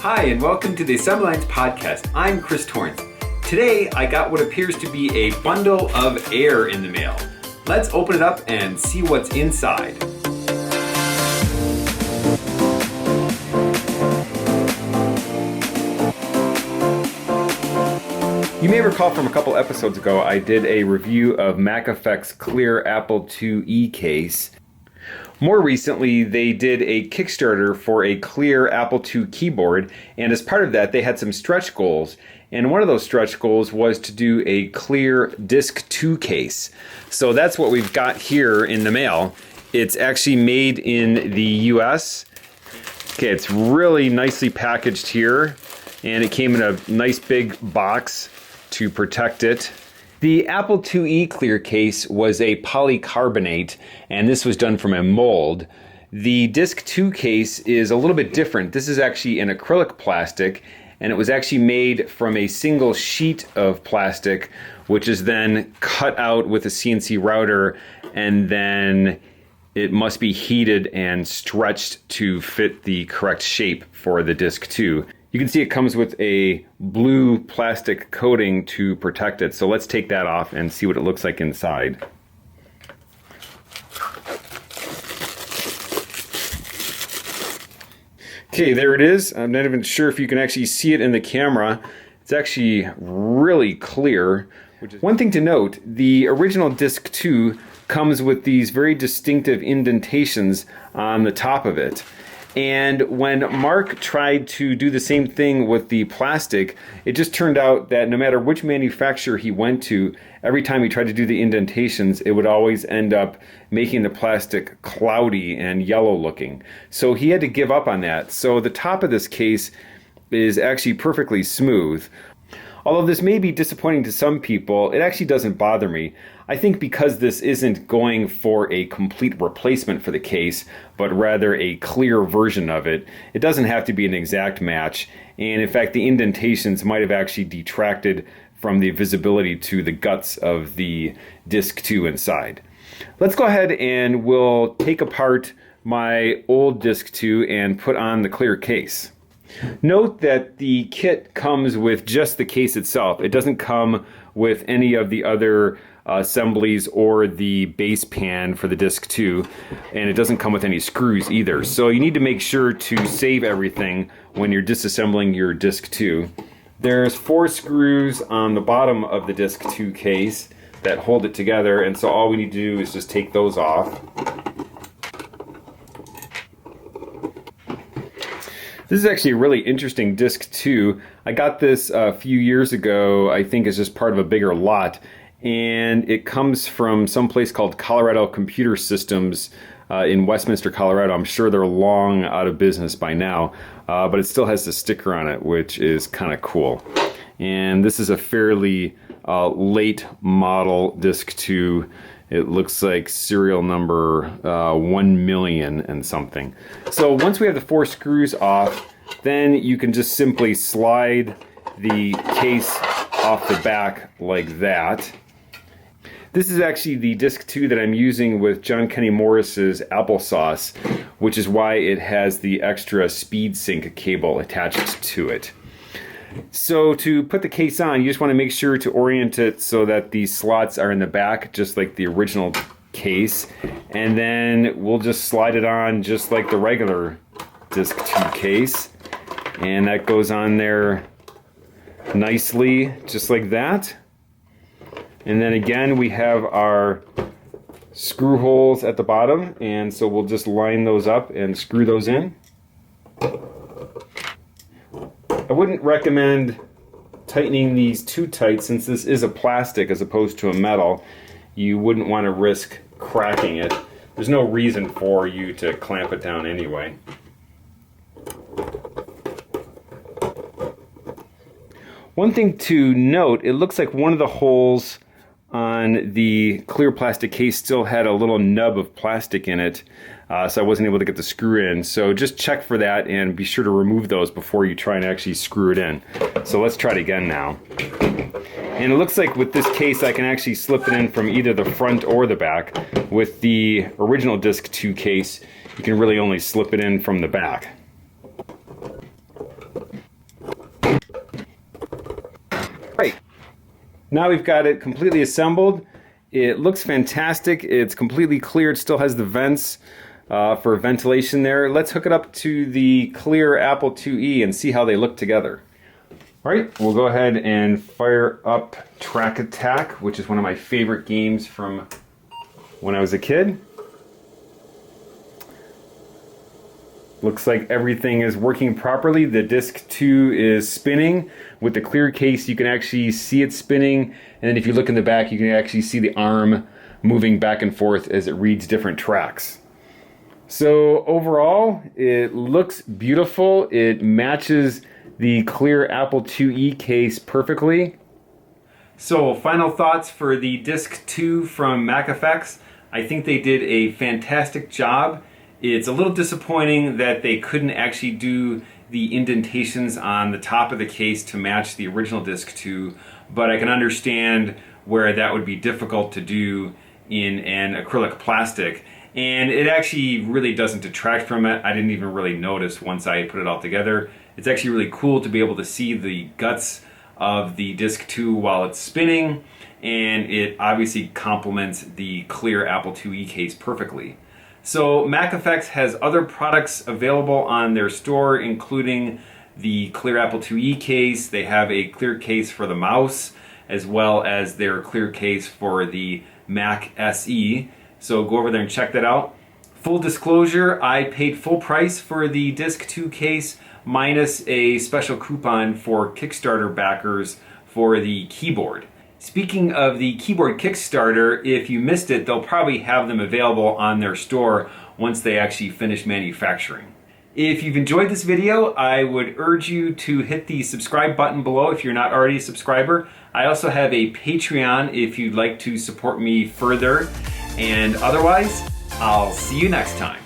Hi, and welcome to the Assembly Lines Podcast. I'm Chris Torrance. Today, I got what appears to be a bundle of air in the mail. Let's open it up and see what's inside. You may recall from a couple episodes ago, I did a review of MacEffect's clear Apple IIe case. More recently, they did a Kickstarter for a clear Apple II keyboard, and as part of that, they had some stretch goals. And one of those stretch goals was to do a clear Disc 2 case. So that's what we've got here in the mail. It's actually made in the US. Okay, it's really nicely packaged here, and it came in a nice big box to protect it. The Apple IIe clear case was a polycarbonate, and this was done from a mold. The Disc 2 case is a little bit different. This is actually an acrylic plastic, and it was actually made from a single sheet of plastic, which is then cut out with a CNC router, and then it must be heated and stretched to fit the correct shape for the Disc 2. You can see it comes with a blue plastic coating to protect it. So let's take that off and see what it looks like inside. Okay, there it is. I'm not even sure if you can actually see it in the camera. It's actually really clear. One thing to note, the original Disc 2 comes with these very distinctive indentations on the top of it. And when Mark tried to do the same thing with the plastic, it just turned out that no matter which manufacturer he went to, every time he tried to do the indentations, it would always end up making the plastic cloudy and yellow looking. So he had to give up on that. So the top of this case is actually perfectly smooth. Although this may be disappointing to some people, it actually doesn't bother me. I think because this isn't going for a complete replacement for the case, but rather a clear version of it, it doesn't have to be an exact match. And in fact, the indentations might have actually detracted from the visibility to the guts of the Disc 2 inside. Let's go ahead and we'll take apart my old Disc 2 and put on the clear case. Note that the kit comes with just the case itself. It doesn't come with any of the other assemblies or the base pan for the Disc 2, and it doesn't come with any screws either. So you need to make sure to save everything when you're disassembling your Disc 2. There's 4 screws on the bottom of the Disc 2 case that hold it together, and so all we need to do is just take those off. This is actually a really interesting Disc 2. I got this a few years ago, I think as just part of a bigger lot, and it comes from some place called Colorado Computer Systems in Westminster, Colorado. I'm sure they're long out of business by now, but it still has the sticker on it, which is kind of cool. And this is a fairly late model Disc 2. It looks like serial number 1 million and something. So once we have the 4 screws off, then you can just simply slide the case off the back like that. This is actually the Disc 2 that I'm using with John Kenny Morris's Applesauce, which is why it has the extra speed sync cable attached to it. So to put the case on, you just want to make sure to orient it so that the slots are in the back, just like the original case. And then we'll just slide it on just like the regular Disc 2 case. And that goes on there nicely, just like that. And then again, we have our screw holes at the bottom, and so we'll just line those up and screw those in. I wouldn't recommend tightening these too tight since this is a plastic as opposed to a metal. You wouldn't want to risk cracking it. There's no reason for you to clamp it down anyway. One thing to note, it looks like one of the holes on the clear plastic case still had a little nub of plastic in it, so I wasn't able to get the screw in. So just check for that and be sure to remove those before you try and actually screw it in. So let's try it again now. And it looks like with this case I can actually slip it in from either the front or the back. With the original Disc 2 case, you can really only slip it in from the back. Now we've got it completely assembled. It looks fantastic. It's completely clear. It still has the vents for ventilation there. Let's hook it up to the clear Apple IIe and see how they look together. All right, we'll go ahead and fire up Track Attack, which is one of my favorite games from when I was a kid. Looks like everything is working properly. The disc 2 is spinning. With the clear case, you can actually see it spinning. And then if you look in the back, you can actually see the arm moving back and forth as it reads different tracks. So overall, it looks beautiful. It matches the clear Apple IIe case perfectly. So final thoughts for the disc 2 from MacFX. I think they did a fantastic job. It's a little disappointing that they couldn't actually do the indentations on the top of the case to match the original disc 2, but I can understand where that would be difficult to do in an acrylic plastic. And it actually really doesn't detract from it. I didn't even really notice once I put it all together. It's actually really cool to be able to see the guts of the disc 2 while it's spinning, and it obviously complements the clear Apple IIe case perfectly. So MacFX has other products available on their store, including the clear Apple IIe case. They have a clear case for the mouse, as well as their clear case for the Mac SE. So go over there and check that out. Full disclosure, I paid full price for the disc 2 case, minus a special coupon for Kickstarter backers for the keyboard. Speaking of the keyboard Kickstarter, if you missed it, they'll probably have them available on their store once they actually finish manufacturing. If you've enjoyed this video, I would urge you to hit the subscribe button below if you're not already a subscriber. I also have a Patreon if you'd like to support me further. And otherwise, I'll see you next time.